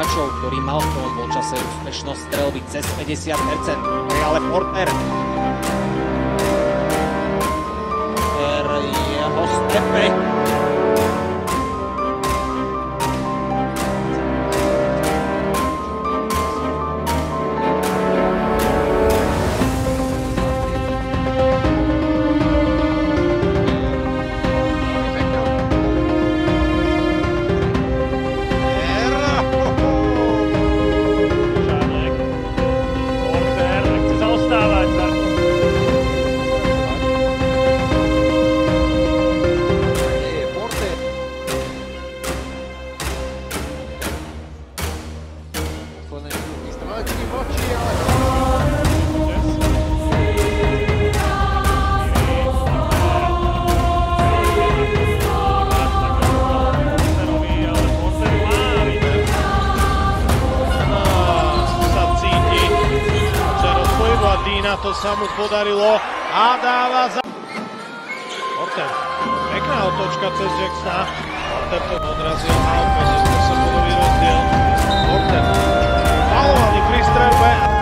hráčov, ktorý mal v tom polčase úspešnosť strelby cez 50%. To je ale Porter. Jeho stepe. To sa mu podarilo a dáva za... Porter, pekná otočka cez Jacksona. Porter to odrazil na opäť, 8-bodový rozdiel. Porter, faulovaný pri streľbe.